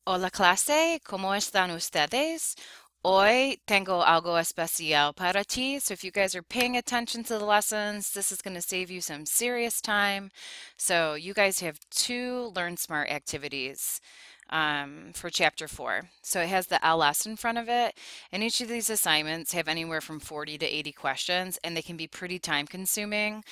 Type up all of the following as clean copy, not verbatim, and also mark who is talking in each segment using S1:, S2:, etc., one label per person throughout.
S1: Hola clase, ¿cómo están ustedes? Hoy tengo algo especial para ti. So if you guys are paying attention to the lessons, this is going to save you some serious time. So you guys have two Learn Smart activities for Chapter 4. So it has the LS in front of it, and each of these assignments have anywhere from 40 to 80 questions, and they can be pretty time consuming.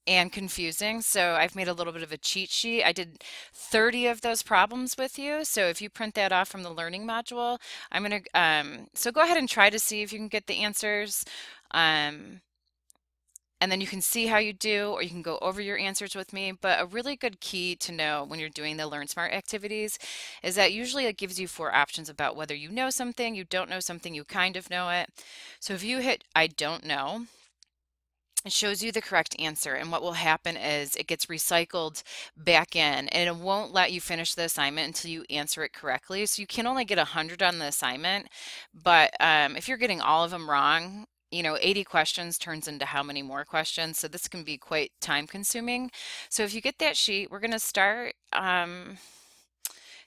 S1: And confusing. So I've made a little bit of a cheat sheet. I did 30 of those problems with you. So if you print that off from the learning module, I'm going to, so go ahead and try to see if you can get the answers. And then you can see how you do, or you can go over your answers with me. But a really good key to know when you're doing the Learn Smart activities is that usually it gives you four options about whether you know something, you don't know something, you kind of know it. So if you hit I don't know, it shows you the correct answer, and what will happen is it gets recycled back in, and it won't let you finish the assignment until you answer it correctly. So you can only get 100 on the assignment, but if you're getting all of them wrong, 80 questions turns into how many more questions? So this can be quite time consuming. So if you get that sheet, we're going to start.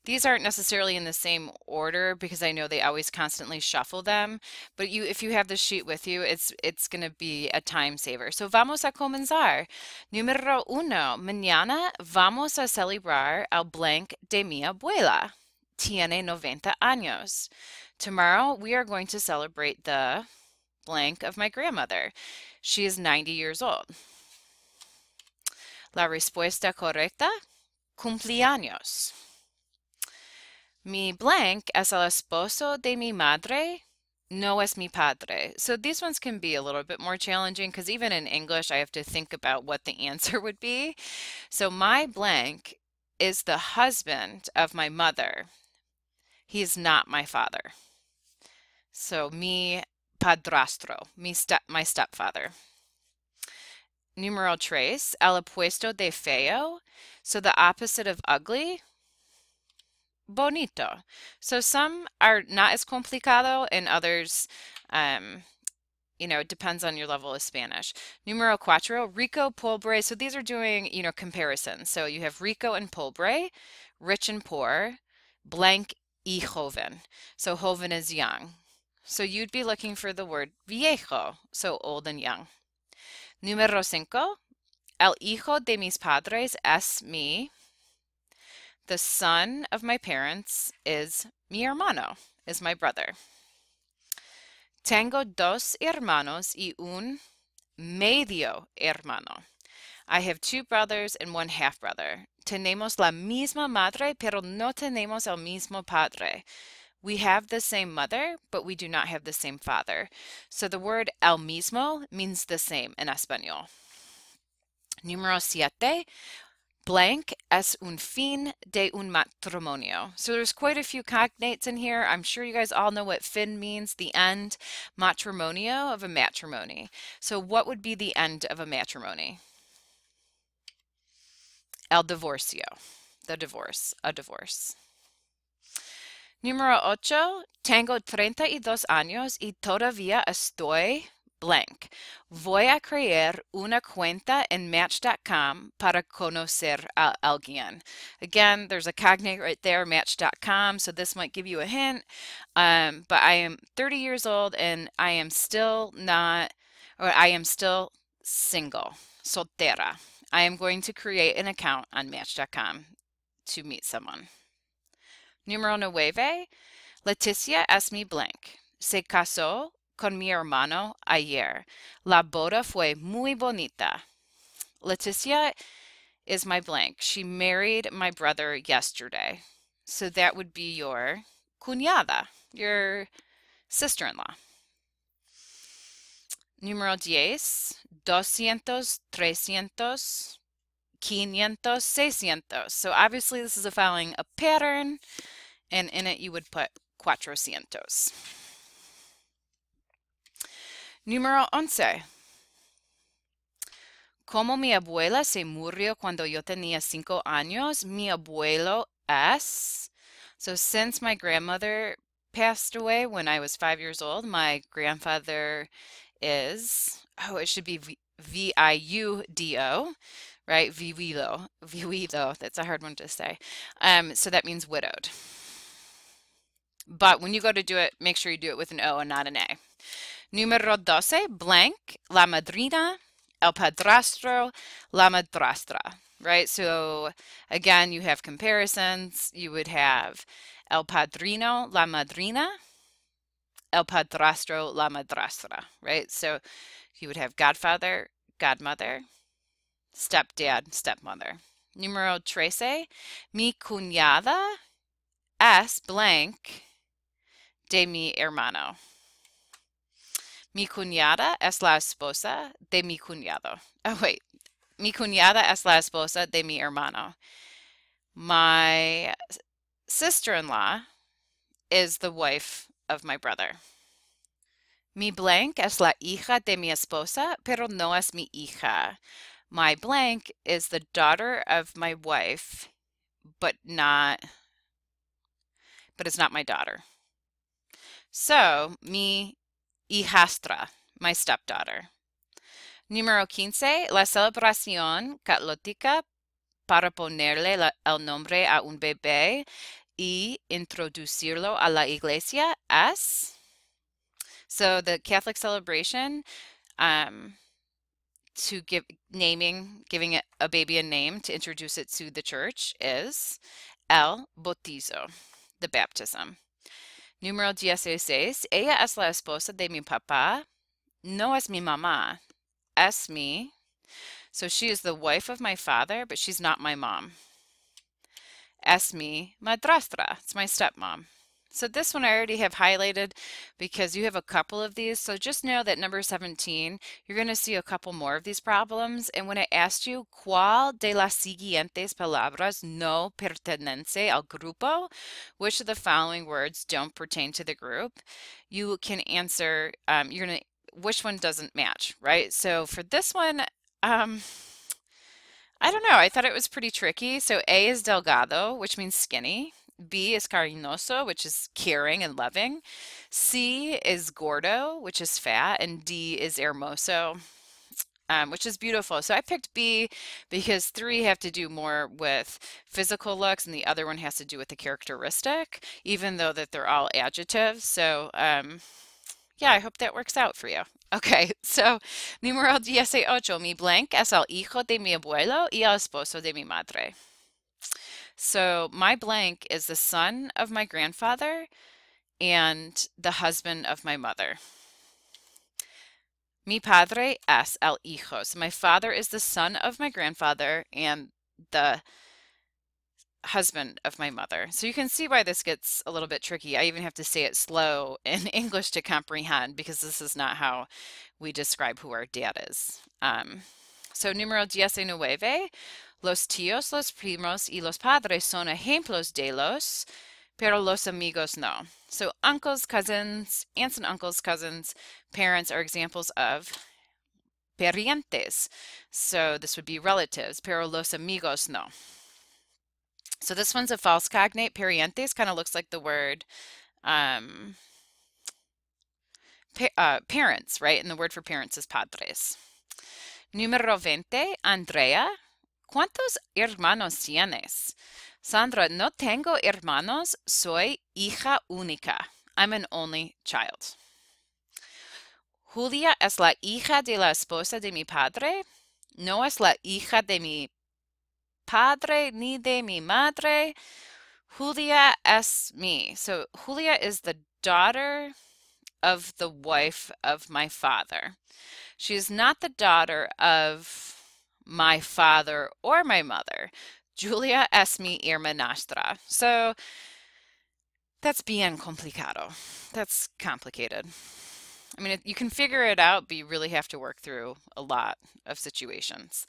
S1: These aren't necessarily in the same order because I know they always constantly shuffle them, but if you have the sheet with you, it's going to be a time saver. So vamos a comenzar. Número uno, mañana vamos a celebrar el blank de mi abuela. Tiene 90 años. Tomorrow we are going to celebrate the blank of my grandmother. She is 90 years old. La respuesta correcta, cumpleaños. Mi blank es el esposo de mi madre, no es mi padre. So these ones can be a little bit more challenging because even in English I have to think about what the answer would be. So my blank is the husband of my mother. He is not my father. So mi padrastro, my stepfather. Número tres, el opuesto de feo. So the opposite of ugly, bonito. So some are not as complicado and others, it depends on your level of Spanish. Número cuatro, rico, pobre. So these are doing, comparisons. So you have rico and pobre, rich and poor, blank y joven. So joven is young. So you'd be looking for the word viejo, so old and young. Número cinco, el hijo de mis padres es mi. The son of my parents is mi hermano, is my brother. Tengo dos hermanos y un medio hermano. I have two brothers and one half brother. Tenemos la misma madre, pero no tenemos el mismo padre. We have the same mother, but we do not have the same father. So the word el mismo means the same in español. Número siete, blank es un fin de un matrimonio. So there's quite a few cognates in here. I'm sure you guys all know what fin means, the end, matrimonio, of a matrimony. So what would be the end of a matrimony? El divorcio, the divorce, a divorce. Número ocho, tengo 32 años y todavía estoy blank. Voy a crear una cuenta en Match.com para conocer a alguien. Again, there's a cognate right there, Match.com, so this might give you a hint. But I am 30 years old and I am still single, soltera. I am going to create an account on Match.com to meet someone. Número nueve, Leticia es mi blank. Se casó con mi hermano ayer. La boda fue muy bonita. Leticia is my blank. She married my brother yesterday. So that would be your cuñada, your sister-in-law. Número 10, 200, 300, 500, 600. So obviously this is following a pattern, and in it you would put cuatrocientos. Número 11. Como mi abuela se murió cuando yo tenía 5 años, mi abuelo es. So since my grandmother passed away when I was 5 years old, my grandfather is, it should be Viudo, right? Viudo, viudo, that's a hard one to say. So that means widowed. But when you go to do it, make sure you do it with an O and not an A. Número 12, blank, la madrina, el padrastro, la madrastra, right? So again, you have comparisons. You would have el padrino, la madrina, el padrastro, la madrastra, right? So you would have godfather, godmother, stepdad, stepmother. Número 13, mi cuñada es blank de mi hermano. Mi cuñada es la esposa de mi cuñado. Oh, wait. Mi cuñada es la esposa de mi hermano. My sister-in-law is the wife of my brother. Mi blank es la hija de mi esposa, pero no es mi hija. My blank is the daughter of my wife, but it's not my daughter. So, mi hijastra, my stepdaughter. Número 15, la celebración católica para ponerle el nombre a un bebé y introducirlo a la iglesia es. So the Catholic celebration to giving a baby a name to introduce it to the church is el bautizo, the baptism. Número 16, ella es la esposa de mi papá, no es mi mamá, es mi. So she is the wife of my father, but she's not my mom. Es mi madrastra, it's my stepmom. So this one I already have highlighted because you have a couple of these. So just know that number 17, you're going to see a couple more of these problems. And when I asked you, ¿cuál de las siguientes palabras no pertenece al grupo? Which of the following words don't pertain to the group? You can answer, which one doesn't match, right? So for this one, I don't know. I thought it was pretty tricky. So A is delgado, which means skinny. B is cariñoso, which is caring and loving. C is gordo, which is fat. And D is hermoso, which is beautiful. So I picked B because 3 have to do more with physical looks and the other one has to do with the characteristic, even though that they're all adjectives. So yeah, I hope that works out for you. Okay, so número 18, mi blank es el hijo de mi abuelo y el esposo de mi madre. So my blank is the son of my grandfather and the husband of my mother. Mi padre es el hijo. So my father is the son of my grandfather and the husband of my mother. So you can see why this gets a little bit tricky. I even have to say it slow in English to comprehend because this is not how we describe who our dad is. So número 19, los tíos, los primos y los padres son ejemplos de los, pero los amigos no. So uncles, cousins, aunts and uncles, cousins, parents are examples of parientes. So this would be relatives, pero los amigos no. So this one's a false cognate. Parientes kind of looks like the word parents, right? And the word for parents is padres. Número 20, Andrea, ¿cuántos hermanos tienes? Sandra, no tengo hermanos, soy hija única. I'm an only child. Julia es la hija de la esposa de mi padre. No es la hija de mi padre ni de mi madre. Julia es mi. So Julia is the daughter of the wife of my father. She is not the daughter of my father or my mother. Julia es mi hermanastra. So that's bien complicado. That's complicated. I mean, you can figure it out, but you really have to work through a lot of situations.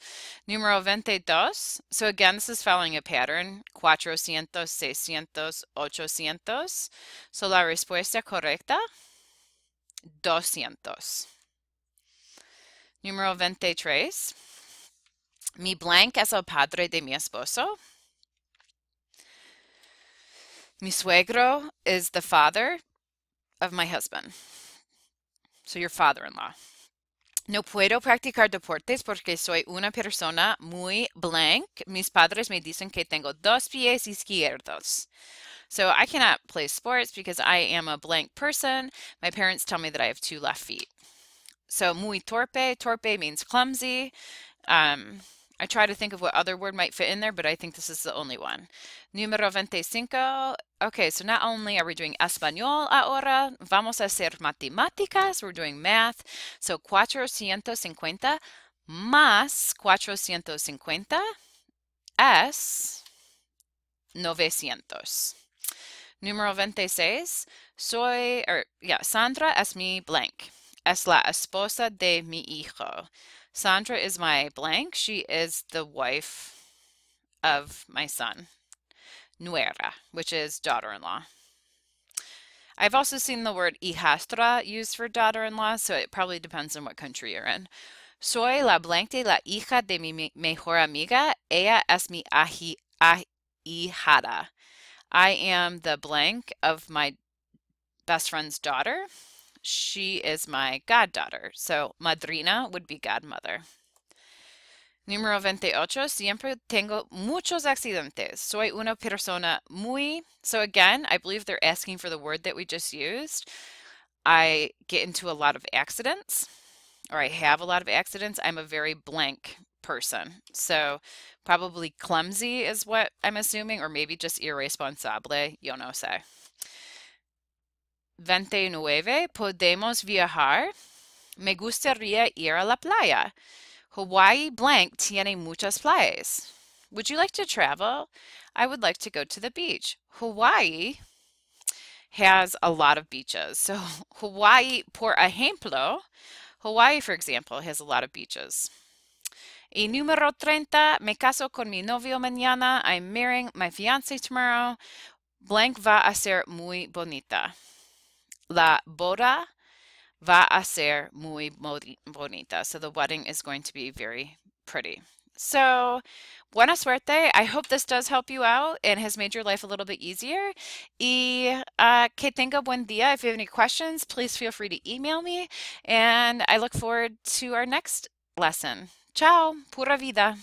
S1: Número 22. So again, this is following a pattern. 400, 600, 800. So la respuesta correcta, 200. Número 23. Mi blank es el padre de mi esposo. Mi suegro is the father of my husband. So your father-in-law. No puedo practicar deportes porque soy una persona muy blank. Mis padres me dicen que tengo dos pies izquierdos. So I cannot play sports because I am a blank person. My parents tell me that I have two left feet. So muy torpe. Torpe means clumsy. Um, I try to think of what other word might fit in there, but I think this is the only one. Número 25. Okay, so not only are we doing español ahora, vamos a hacer matemáticas. We're doing math. So 450 más 450 es 900. Número 26. Sandra es mi blank. Es la esposa de mi hijo. Sandra is my blank. She is the wife of my son. Nuera, which is daughter-in-law. I've also seen the word hijastra used for daughter-in-law, so it probably depends on what country you're in. Soy la blanca de la hija de mi mejor amiga. Ella es mi ahijada. I am the blank of my best friend's daughter. She is my goddaughter. So madrina would be godmother. Número 28. Siempre tengo muchos accidentes. Soy una persona muy. So again, I believe they're asking for the word that we just used. I get into a lot of accidents, or I have a lot of accidents. I'm a very blank person. So probably clumsy is what I'm assuming, or maybe just irresponsable. Yo no sé. 29. Podemos viajar. Me gustaría ir a la playa. Hawaii blank tiene muchas playas. Would you like to travel? I would like to go to the beach. Hawaii has a lot of beaches. So Hawaii, por ejemplo, Hawaii, for example, has a lot of beaches. Y número 30, me caso con mi novio mañana. I'm marrying my fiancé tomorrow. Blank va a ser muy bonita. La boda va a ser muy bonita. So the wedding is going to be very pretty. So, buena suerte. I hope this does help you out and has made your life a little bit easier. Y que tenga buen día. If you have any questions, please feel free to email me. And I look forward to our next lesson. Ciao, pura vida.